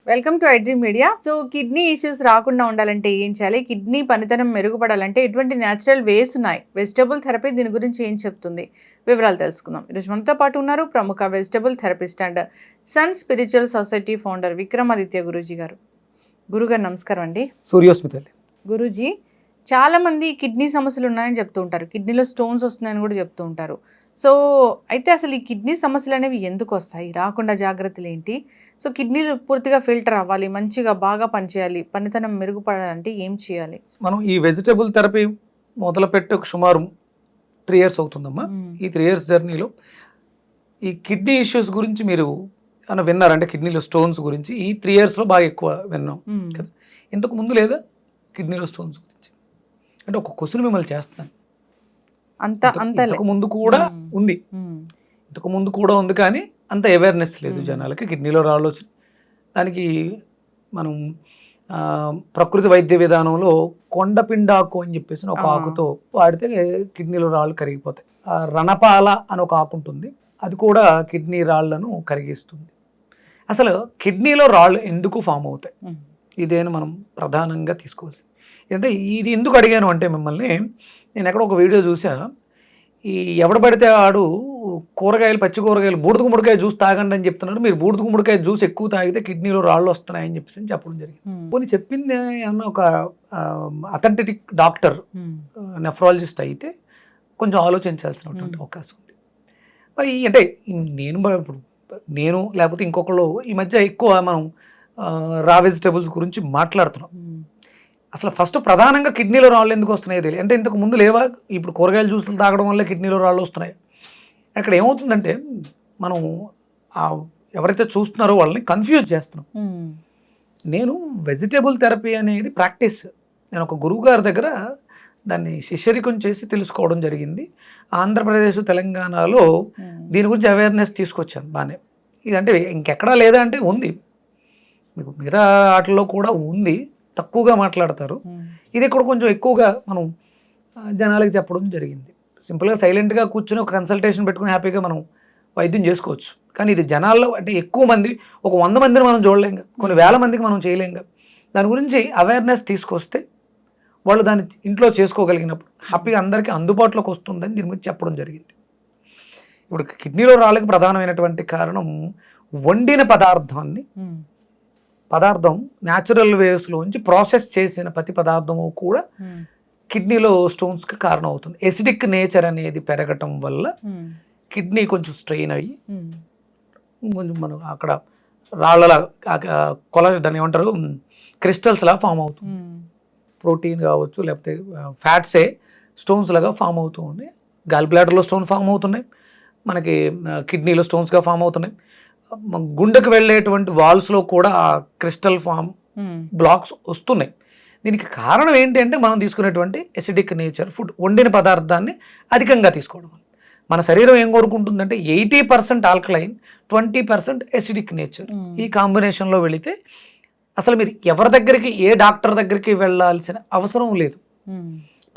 Welcome to iDream media. So kidney issues రాకుండా ఉండాలంటే ఏం చేయాలి, కిడ్నీ పనితనం మెరుగుపడాలంటే ఎటువంటి న్యాచురల్ వేస్ ఉన్నాయి, వెజిటబుల్ థెరపీ దీని గురించి ఏం చెప్తుంది, వివరాలు తెలుసుకుందాం. ఈరోజు మనతో పాటు ఉన్నారు ప్రముఖ vegetable therapist and sun spiritual society founder Vikramaditya Guruji గారు. గురుగారు నమస్కారం అండి. సూర్యోస్మితల్లి. గురూజీ, చాలామంది కిడ్నీ సమస్యలు ఉన్నాయని చెప్తూ ఉంటారు, కిడ్నీలో స్టోన్స్ వస్తున్నాయని కూడా చెప్తూ ఉంటారు. సో అయితే అసలు ఈ కిడ్నీ సమస్యలు అనేవి ఎందుకు వస్తాయి, రాకుండా జాగ్రత్తలు ఏంటి? సో కిడ్నీలు పూర్తిగా ఫిల్టర్ అవ్వాలి, మంచిగా బాగా పనిచేయాలి, పనితనం మెరుగుపడాలంటే ఏం చేయాలి? మనం ఈ వెజిటబుల్ థెరపీ మొదలుపెట్టి ఒక సుమారు 3 years అవుతుందమ్మా. ఈ 3 years జర్నీలో ఈ కిడ్నీ ఇష్యూస్ గురించి మీరు అని విన్నారంటే, కిడ్నీలో స్టోన్స్ గురించి ఈ 3 yearsలో బాగా ఎక్కువ విన్నాం కదా. ఇంతకు ముందు లేదా కిడ్నీలో స్టోన్స్ గురించి? అంటే ఒక క్వశ్చన్ మిమ్మల్ని చేస్తాను. ఇంతకు ముందు కూడా ఉంది, ఇంతకు ముందు కూడా ఉంది, కానీ అంత అవేర్నెస్ లేదు జనాలకి. కిడ్నీలో రాళ్ళు వచ్చి దానికి మనం ప్రకృతి వైద్య విధానంలో కొండపిండాకు అని చెప్పేసి ఒక ఆకుతో వాడితే కిడ్నీలో రాళ్ళు కరిగిపోతాయి. రణపాల అని ఒక ఆకు ఉంటుంది, అది కూడా కిడ్నీ రాళ్లను కరిగిస్తుంది. అసలు కిడ్నీలో రాళ్ళు ఎందుకు ఫామ్ అవుతాయి, ఇదేనా మనం ప్రధానంగా తీసుకోవాల్సింది. అంటే ఇది ఎందుకు అడిగాను అంటే, మిమ్మల్ని నేను ఎక్కడ ఒక వీడియో చూసా, ఈ ఎవడు పడితే ఆడు కూరగాయలు, పచ్చి కూరగాయలు, బూడిద గుమ్మడికాయ జ్యూస్ తాగండి అని చెప్తున్నారు, మీరు బూడిద గుమ్మడికాయ జ్యూస్ ఎక్కువ తాగితే కిడ్నీలో రాళ్ళు వస్తున్నాయని చెప్పేసి చెప్పడం జరిగింది. కొన్ని చెప్పింది అన్న ఒక అథెంటిక్ డాక్టర్, నెఫ్రాలజిస్ట్ అయితే కొంచెం ఆలోచించాల్సినటువంటి అవకాశం ఉంది. మరి అంటే నేను లేకపోతే ఇంకొకళ్ళు ఈ మధ్య ఎక్కువ మనం రా వెజిటబుల్స్ గురించి మాట్లాడుతున్నాం. అసలు ఫస్ట్ ప్రధానంగా కిడ్నీలో రాళ్ళు ఎందుకు వస్తున్నాయో తెలియదు. అంటే ఇంతకు ముందు లేవా? ఇప్పుడు కూరగాయల జ్యూసులు తాగడం వల్ల కిడ్నీలో రాళ్ళు వస్తున్నాయి. అక్కడ ఏమవుతుందంటే, మనం ఎవరైతే చూస్తున్నారో వాళ్ళని కన్ఫ్యూజ్ చేస్తున్నాం. నేను వెజిటబుల్ థెరపీ అనేది ప్రాక్టీస్, నేను ఒక గురువు గారి దగ్గర దాన్ని శిష్యరికం చేసి తెలుసుకోవడం జరిగింది. ఆంధ్రప్రదేశ్, తెలంగాణలో దీని గురించి అవేర్నెస్ తీసుకొచ్చాను బాగానే. ఇదంటే ఇంకెక్కడా లేదా అంటే ఉంది, మీకు మిగతా వాటిల్లో కూడా ఉంది, తక్కువగా మాట్లాడతారు. ఇది ఇక్కడ కొంచెం ఎక్కువగా మనం జనాలకి చెప్పడం జరిగింది. సింపుల్గా సైలెంట్గా కూర్చొని ఒక కన్సల్టేషన్ పెట్టుకుని హ్యాపీగా మనం వైద్యం చేసుకోవచ్చు. కానీ ఇది జనాల్లో అంటే ఎక్కువ మంది, ఒక 100 మందిని మనం చూడలేంగా, కొన్ని వేల మందికి మనం చేయలేంగా. దాని గురించి అవేర్నెస్ తీసుకొస్తే వాళ్ళు దాన్ని ఇంట్లో చేసుకోగలిగినప్పుడు హ్యాపీగా అందరికీ అందుబాటులోకి వస్తుందని దీని గురించి చెప్పడం జరిగింది. ఇప్పుడు కిడ్నీలో రాళ్ళకి ప్రధానమైనటువంటి కారణం వండిన పదార్థం న్యాచురల్ వేస్లోంచి ప్రాసెస్ చేసిన ప్రతి పదార్థము కూడా కిడ్నీలో స్టోన్స్కి కారణం అవుతుంది. ఎసిడిక్ నేచర్ అనేది పెరగటం వల్ల కిడ్నీ కొంచెం స్ట్రెయిన్ అయ్యి కొంచెం మనం అక్కడ రాళ్ళలా దాన్ని ఏమంటారు, క్రిస్టల్స్ లాగా ఫామ్ అవుతుంది. ప్రోటీన్ కావచ్చు, లేకపోతే ఫ్యాట్సే స్టోన్స్ లాగా ఫామ్ అవుతూ ఉన్నాయి. గాల్ బ్లాడర్లో స్టోన్ ఫామ్ అవుతున్నాయి, మనకి కిడ్నీలో స్టోన్స్గా ఫామ్ అవుతున్నాయి. గుండెకు వెళ్ళేటువంటి వాల్స్లో కూడా క్రిస్టల్ ఫామ్ బ్లాక్స్ వస్తున్నాయి. దీనికి కారణం ఏంటి అంటే, మనం తీసుకునేటువంటి ఎసిడిక్ నేచర్ ఫుడ్, వండిన పదార్థాన్ని అధికంగా తీసుకోవడం. మన శరీరం ఏం కోరుకుంటుందంటే 80% ఆల్కలైన్, 20% ఎసిడిక్ నేచర్. ఈ కాంబినేషన్లో వెళితే అసలు మీరు ఎవరి దగ్గరికి, ఏ డాక్టర్ దగ్గరికి వెళ్ళాల్సిన అవసరం లేదు.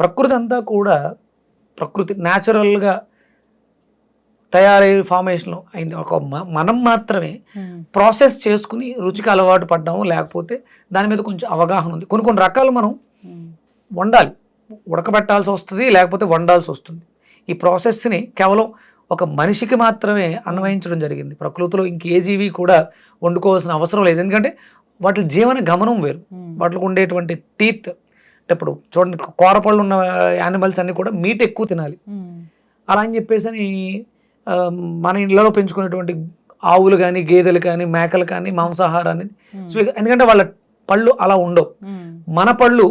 ప్రకృతి అంతా కూడా ప్రకృతి న్యాచురల్గా తయారయ్యే ఫార్మేషన్లో అయింది. ఒక మనం మాత్రమే ప్రాసెస్ చేసుకుని రుచికి అలవాటు పడ్డాము, లేకపోతే దాని మీద కొంచెం అవగాహన ఉంది. కొన్ని రకాలు మనం వండాలి, ఉడకబెట్టాల్సి వస్తుంది, లేకపోతే వండాల్సి వస్తుంది. ఈ ప్రాసెస్ని కేవలం ఒక మనిషికి మాత్రమే అన్వయించడం జరిగింది. ప్రకృతిలో ఇంకే జీవి కూడా వండుకోవాల్సిన అవసరం లేదు, ఎందుకంటే వాటి జీవన గమనం వేరు. వాటికి ఉండేటువంటి టీత్, అంటే ఇప్పుడు చూడండి, కూరపళ్ళు ఉన్న యానిమల్స్ అన్నీ కూడా మీట్ ఎక్కువ తినాలి. అలా అని చెప్పేసి మన ఇళ్ళలో పెంచుకునేటువంటి ఆవులు కానీ, గేదెలు కానీ, మేకలు కానీ మాంసాహారాన్ని, ఎందుకంటే వాళ్ళ పళ్ళు అలా ఉండవు. మన పళ్ళు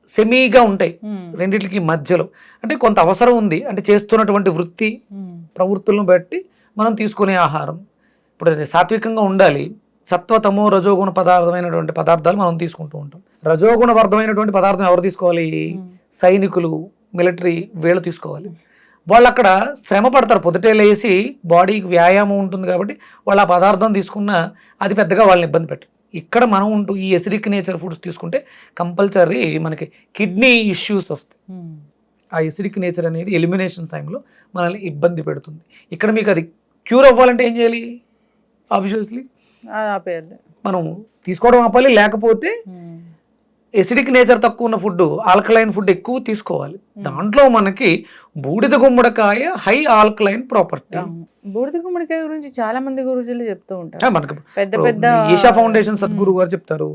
సెమీగా ఉంటాయి రెండింటికి మధ్యలో. అంటే కొంత అవసరం ఉంది, అంటే చేస్తున్నటువంటి వృత్తి ప్రవృత్తులను బట్టి మనం తీసుకునే ఆహారం. ఇప్పుడు సాత్వికంగా ఉండాలి, సత్వతమో రజోగుణ పదార్థమైనటువంటి పదార్థాలు మనం తీసుకుంటూ ఉంటాం. రజోగుణవర్ధమైనటువంటి పదార్థం ఎవరు తీసుకోవాలి? సైనికులు, మిలిటరీ, వీళ్ళు తీసుకోవాలి. వాళ్ళు అక్కడ శ్రమ పడతారు, పొద్దుటే లేసి బాడీకి వ్యాయామం ఉంటుంది కాబట్టి వాళ్ళు ఆ పదార్థం తీసుకున్న అది పెద్దగా వాళ్ళని ఇబ్బంది పెట్టదు. ఇక్కడ మనం ఉంటూ ఈ ఎసిడిక్ నేచర్ ఫుడ్స్ తీసుకుంటే కంపల్సరీ మనకి కిడ్నీ ఇష్యూస్ వస్తాయి. ఆ ఎసిడిక్ నేచర్ అనేది ఎలిమినేషన్ టైంలో మనల్ని ఇబ్బంది పెడుతుంది. ఇక్కడ మీకు అది క్యూర్ అవ్వాలంటే ఏం చేయాలి? ఆబ్వియస్లీ ఆపేయాలి. మనం తీసుకోవడం ఆపాలి, లేకపోతే ఎసిడిక్ నేచర్ తక్కువ ఉన్న ఫుడ్, ఆల్కలైన్ ఫుడ్ ఎక్కువ తీసుకోవాలి. దాంట్లో మనకి బూడిద గుమ్మడికాయ హై ఆల్కలైన్ ప్రాపర్టీ. బూడిద గుమ్మడికాయ గురించి చాలా మంది గురుజులు చెప్తూ ఉంటారు. మనకి పెద్ద పెద్ద ఈషా ఫౌండేషన్ సద్గురు గారు చెప్తారు,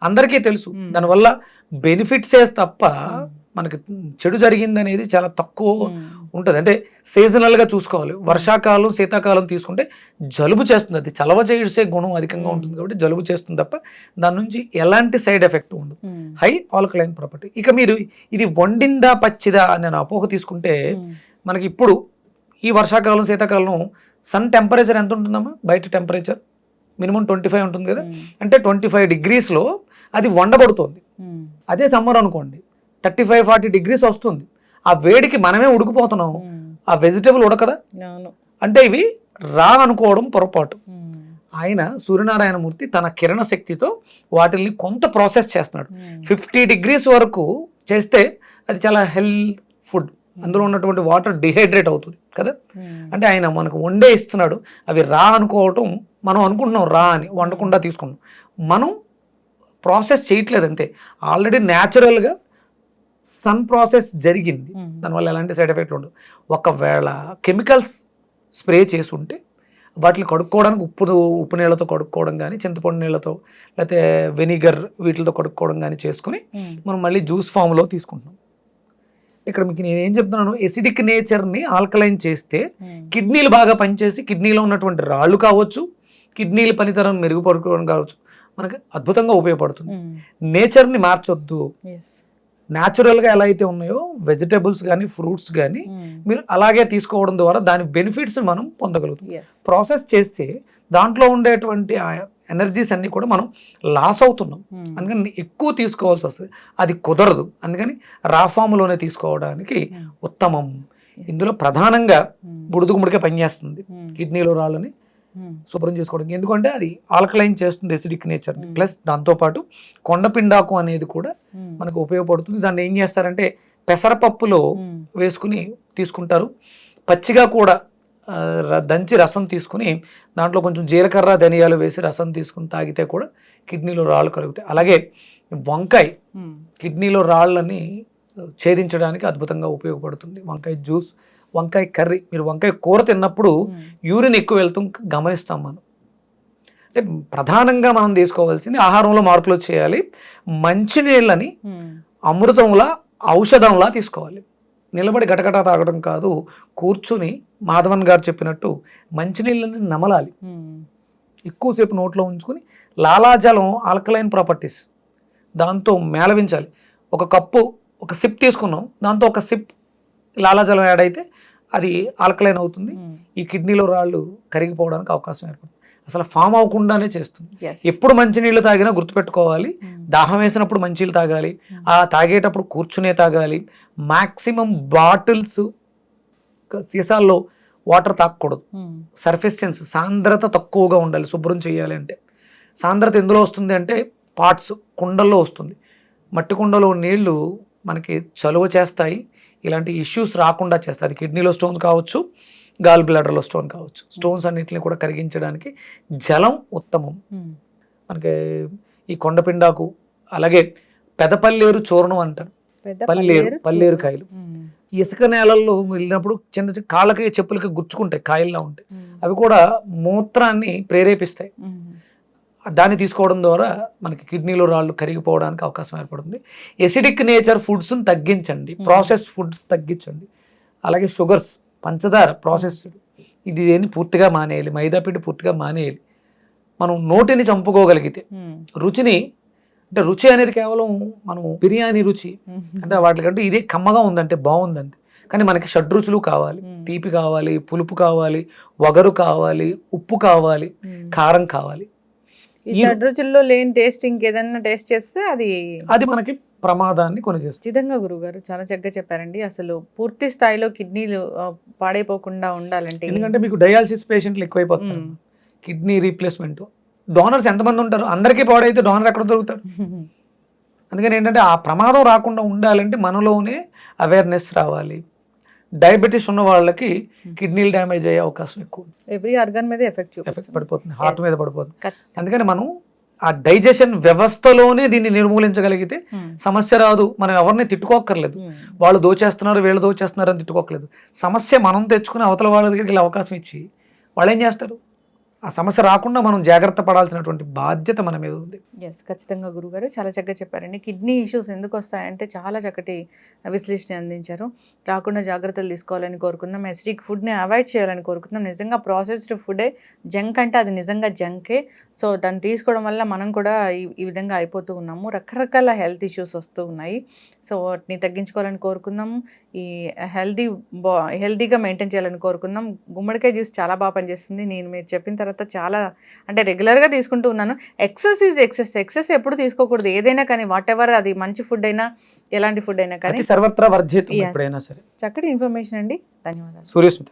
అందరికీ తెలుసు. దానివల్ల బెనిఫిట్సే తప్ప మనకి చెడు జరిగింది అనేది చాలా తక్కువ ఉంటుంది. అంటే సీజనల్గా చూసుకోవాలి. వర్షాకాలం శీతాకాలం తీసుకుంటే జలుబు చేస్తుంది, అది చలవ చేసే గుణం అధికంగా ఉంటుంది కాబట్టి జలుబు చేస్తుంది తప్ప దాని నుంచి ఎలాంటి సైడ్ ఎఫెక్ట్ ఉండదు. High alkaline property. ఇక మీరు ఇది వండిందా పచ్చిదా అనే అపోహ తీసుకుంటే మనకి ఇప్పుడు ఈ వర్షాకాలం శీతాకాలం సన్ టెంపరేచర్ ఎంత ఉంటుందమ్మా? బయట టెంపరేచర్ మినిమం 25 ఉంటుంది కదా, అంటే 25 degreesలో అది వండబడుతుంది. అదే సమ్మర్ అనుకోండి 35-40 degrees వస్తుంది. ఆ వేడికి మనమే ఉడికిపోతున్నాం, ఆ వెజిటేబుల్ ఉడకదా? అంటే ఇవి రా అనుకోవడం పొరపాటు. ఆయన సూర్యనారాయణమూర్తి తన కిరణ శక్తితో వాటిని కొంత ప్రాసెస్ చేస్తున్నాడు. 50 degrees వరకు చేస్తే అది చాలా హెల్త్ ఫుడ్, అందులో ఉన్నటువంటి వాటర్ డిహైడ్రేట్ అవుతుంది కదా. అంటే ఆయన మనకు వండే ఇస్తున్నాడు. అవి రా అనుకోవటం మనం అనుకుంటున్నాం, రా అని వండకుండా తీసుకున్నాం. మనం ప్రాసెస్ చేయట్లేదు అంతే. ఆల్రెడీ న్యాచురల్గా సన్ ప్రాసెస్ జరిగింది, దానివల్ల ఎలాంటి సైడ్ ఎఫెక్ట్లు ఉండవు. ఒకవేళ కెమికల్స్ స్ప్రే చేసి ఉంటే వాటిని కడుక్కోవడానికి ఉప్పు నీళ్ళతో కడుక్కోవడం కానీ, చింతపండు నీళ్ళతో లేకపోతే వెనిగర్ వీటితో కడుక్కోవడం కానీ చేసుకుని మనం మళ్ళీ జ్యూస్ ఫామ్లో తీసుకుంటున్నాం. ఇక్కడ మీకు నేను ఏం చెప్తున్నాను, ఎసిడిక్ నేచర్ని ఆల్కలైన్ చేస్తే కిడ్నీలు బాగా పనిచేసి కిడ్నీలో ఉన్నటువంటి రాళ్ళు కావచ్చు, కిడ్నీల పనితరం మెరుగుపరుకోవడం కావచ్చు, మనకి అద్భుతంగా ఉపయోగపడుతుంది. నేచర్ని మార్చొద్దు. న్యాచురల్గా ఎలా అయితే ఉన్నాయో వెజిటేబుల్స్ కానీ ఫ్రూట్స్ కానీ మీరు అలాగే తీసుకోవడం ద్వారా దాని బెనిఫిట్స్ మనం పొందగలుగుతాం. ప్రాసెస్ చేస్తే దాంట్లో ఉండేటువంటి ఎనర్జీస్ అన్నీ కూడా మనం లాస్ అవుతున్నాం. అందుకని ఎక్కువ తీసుకోవాల్సి వస్తుంది, అది కుదరదు. అందుకని రా ఫామ్లోనే తీసుకోవడానికి ఉత్తమం. ఇందులో ప్రధానంగా బుడిద గుమ్మడికాయ పనిచేస్తుంది కిడ్నీలో రాళ్ళని శుభ్రం చేసుకోవడానికి. ఎందుకంటే అది ఆల్కలైన్ చేస్తుంది ఎసిడిక్ నేచర్. ప్లస్ దాంతోపాటు కొండపిండాకు అనేది కూడా మనకు ఉపయోగపడుతుంది. దాన్ని ఏం చేస్తారంటే పెసరపప్పులో వేసుకుని తీసుకుంటారు. పచ్చిగా కూడా దంచి రసం తీసుకుని దాంట్లో కొంచెం జీలకర్ర ధనియాలు వేసి రసం తీసుకుని తాగితే కూడా కిడ్నీలో రాళ్ళు కలుగుతాయి. అలాగే వంకాయ కిడ్నీలో రాళ్ళని ఛేదించడానికి అద్భుతంగా ఉపయోగపడుతుంది. వంకాయ జ్యూస్, వంకాయ కర్రీ, మీరు వంకాయ కూర తిన్నప్పుడు యూరిన్ ఎక్కువ వెళ్తాం గమనిస్తాం మనం. అంటే ప్రధానంగా మనం తీసుకోవాల్సింది ఆహారంలో మార్పులు చేయాలి. మంచినీళ్ళని అమృతంలా ఔషధంలా తీసుకోవాలి. నిలబడి గటగట తాగడం కాదు, కూర్చుని మాధవన్ గారు చెప్పినట్టు మంచినీళ్ళని నమలాలి. ఎక్కువసేపు నోట్లో ఉంచుకొని లాలాజలం ఆల్కలైన్ ప్రాపర్టీస్ దాంతో మేళవించాలి. ఒక కప్పు ఒక సిప్ తీసుకున్నాం, దాంతో ఒక సిప్ లాలాజలం యాడ్ అయితే అది ఆల్కలైన్ అవుతుంది. ఈ కిడ్నీలో రాళ్ళు కరిగిపోవడానికి అవకాశం ఏర్పడుతుంది. అసలు ఫామ్ అవ్వకుండానే చేస్తుంది. ఎప్పుడు మంచినీళ్ళు తాగినా గుర్తుపెట్టుకోవాలి, దాహం వేసినప్పుడు మంచినీళ్ళు తాగాలి, ఆ తాగేటప్పుడు కూర్చునే తాగాలి. మ్యాక్సిమం బాటిల్స్ సీసాల్లో వాటర్ తాగకూడదు. సర్ఫెస్టెన్స్ సాంద్రత తక్కువగా ఉండాలి శుభ్రం చేయాలి అంటే. సాంద్రత ఎందులో వస్తుంది అంటే పాట్స్ కుండల్లో వస్తుంది. మట్టి కుండలో నీళ్లు మనకి చలువ చేస్తాయి, ఇలాంటి ఇష్యూస్ రాకుండా చేస్తాయి. అది కిడ్నీలో స్టోన్ కావచ్చు, గాల్ బ్లాడర్లో స్టోన్ కావచ్చు. స్టోన్స్ అన్నింటిని కూడా కరిగించడానికి జలం ఉత్తమం. మనకి ఈ కొండపిండాకు, అలాగే పెదపల్లేరు చూర్ణం అంటారు, పల్లేరు కాయలు. ఇసుక నేలల్లో వెళ్ళినప్పుడు చిన్న కాళ్ళకి చెప్పులకి గుచ్చుకుంటాయి, కాయల్లా ఉంటాయి. అవి కూడా మూత్రాన్ని ప్రేరేపిస్తాయి. దాన్ని తీసుకోవడం ద్వారా మనకి కిడ్నీలో రాళ్ళు కరిగిపోవడానికి అవకాశం ఏర్పడుతుంది. ఎసిడిక్ నేచర్ ఫుడ్స్ని తగ్గించండి, ప్రాసెస్ ఫుడ్స్ తగ్గించండి. అలాగే షుగర్స్, పంచదార, ప్రాసెస్డ్ ఇది దేన్ని పూర్తిగా మానేయాలి. మైదాపిండి పూర్తిగా మానేయాలి. మనం నోటిని చంపుకోగలిగితే రుచిని, అంటే రుచి అనేది కేవలం మనం బిర్యానీ రుచి అంటే వాటికంటే ఇదే కమ్మగా ఉందంటే బాగుందంటే, కానీ మనకి షడ్రుచులు కావాలి. తీపి కావాలి, పులుపు కావాలి, వగరు కావాలి, ఉప్పు కావాలి, కారం కావాలి. ఈ షడ్రుచుల్లో లేని టేస్ట్ ఇంకేదన్నా టేస్ట్ చేస్తే అది మనకి ప్రమాదాన్ని కొనిచేస్తుంది. ఖచ్చితంగా గురుగారు చాలా చక్కగా చెప్పారండి. అసలు పూర్తి స్థాయిలో కిడ్నీలు పాడైపోకుండా ఉండాలంటే, ఎందుకంటే మీకు డయాలసిస్ పేషెంట్లు ఎక్కువైపోతున్నారు, కిడ్నీ రీప్లేస్మెంట్. డోనర్స్ ఎంతమంది ఉంటారు, అందరికీ పాడైతే డోనర్ ఎక్కడ దొరుకుతాడు? అందుకని ఏంటంటే ఆ ప్రమాదం రాకుండా ఉండాలంటే మనలోనే అవేర్నెస్ రావాలి. డయాబెటీస్ ఉన్న వాళ్ళకి కిడ్నీలు డ్యామేజ్ అయ్యే అవకాశం ఎక్కువ, ఎవ్రీ ఆర్గాన్ మీద ఎఫెక్ట్ ఎఫెక్ట్ పడిపోతుంది, హార్ట్ మీద పడిపోతుంది. ఖచ్చితంగా. అందుకని మనం ఆ డైజెషన్ వ్యవస్థలోనే దీన్ని నిర్మూలించగలిగితే సమస్య రాదు. మనం ఎవరిని తిట్టుకోక్కర్లేదు, వాళ్ళు దోచేస్తున్నారు వీళ్ళు దోచేస్తున్నారు అని తిట్టుకోకలేదు. సమస్య మనం తెచ్చుకుని అవతల వాళ్ళ దగ్గరికి వెళ్ళి అవకాశం ఇచ్చి వాళ్ళు ఏం చేస్తారు, ఆ సమస్య రాకుండా మనం జాగ్రత్త పడాల్సినటువంటి బాధ్యత మన మీద ఉంది. ఎస్, ఖచ్చితంగా గురుగారు చాలా చక్కగా చెప్పారండి. కిడ్నీ ఇష్యూస్ ఎందుకు వస్తాయంటే చాలా చక్కటి విశ్లేషణ అందించారు. రాకుండా జాగ్రత్తలు తీసుకోవాలని కోరుకుందాం. ఎసిడిక్ ఫుడ్ని అవాయిడ్ చేయాలని కోరుకుందాం. నిజంగా ప్రాసెస్డ్ ఫుడే జంక్ అంటే అది నిజంగా జంకే. సో దాన్ని తీసుకోవడం వల్ల మనం కూడా ఈ విధంగా అయిపోతూ ఉన్నాము. రకరకాల హెల్త్ ఇష్యూస్ వస్తూ ఉన్నాయి. సో వాటిని తగ్గించుకోవాలని కోరుకుందాము. ఈ హెల్తీగా మెయింటైన్ చేయాలని కోరుకుందాం. గుమ్మడికాయ జ్యూస్ చాలా బాగా పనిచేస్తుంది. నేను మీరు చెప్పిన తర్వాత చాలా అంటే రెగ్యులర్గా తీసుకుంటూ ఉన్నాను. ఎక్సెస్ ఎప్పుడు తీసుకోకూడదు. ఏదైనా కానీ వాట్ ఎవర్, అది మంచి ఫుడ్ అయినా ఎలాంటి ఫుడ్ అయినా కానీ అతి సర్వత్రా వర్జితం Yes. ఎప్పుడైనా సరే. చక్కటి ఇన్ఫర్మేషన్ అండి. ధన్యవాదాలు. సూర్యస్మిత.